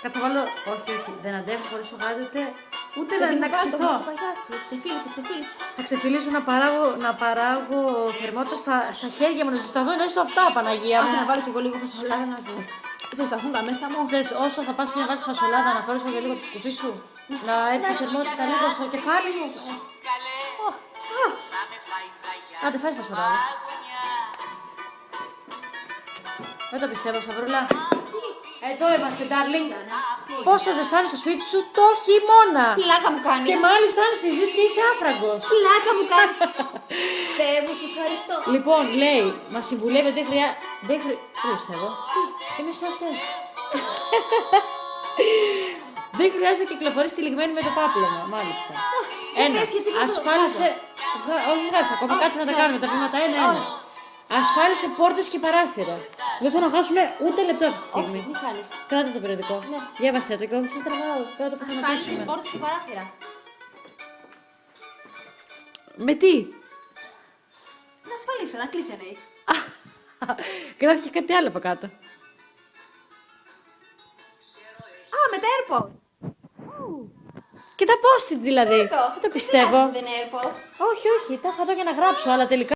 Κάτσε βάλω. Όχι, όχι. Δεν αντέχω χωρίς το γάζι ούτε να ξεφύγω. ξυθώ. Ξεφύλισε. Θα ξεφυλίσω να παράγω θερμότητα στα χέρια μου, να ζεσταθώ, να ζω αυτά, Παναγία μου. Να βάλω και εγώ λίγο φασολάδα να ζεσταθούν τα μέσα μου. Θες, όσο θα πας να βάλεις φασολάδα, να φορέσω και λίγο το κουφί σου, να έρθει η θερμότητα λίγο στο κεφάλι μου. Άντε, φάει φασολάδα. Δεν το πιστεύω, Σταυρούλα. Εδώ είμαστε, darling. Πόσο ζεστάνει στο σπίτι σου το χειμώνα. Πλάκα μου κάνεις. Και μάλιστα αν συζείς και είσαι άφραγκος. Πλάκα μου κάνεις. Θεέ μου, σε ευχαριστώ. Λοιπόν, λέει, μας συμβουλεύει δεν χρειάζεται. Δεν πιστεύω. Είμαι σαν σε. Δεν χρειάζεται να κυκλοφορείς τυλιγμένη με το πάπλωμα, μάλιστα. Ένα. Ασφάλισε. Όχι, κάτσε ακόμα, κάτσε να τα κάνουμε τα βήματα ένα-ένα. Ασφάλισε πόρτες και παράθυρα. Δεν θέλω να χάσουμε ούτε λεπτό αυτή τη στιγμή. Μη χάνεις. Κράτα το περιοδικό. Ναι. Διάβασε το και όμως δεν τραβάω. Κράτα το που θα Ασφάλισε αναπτύξουμε. πόρτες και παράθυρα. Με τι? Να ασφαλίσω, να κλείσει εννοεί. Γράφει και κάτι άλλο από κάτω. Α, με τα AirPods. Και τα post-it δηλαδή. Δεν το πιστεύω. Δεν είναι AirPods. Όχι, όχι, τα είχα εδώ για να γράψω, αλλά τελικά.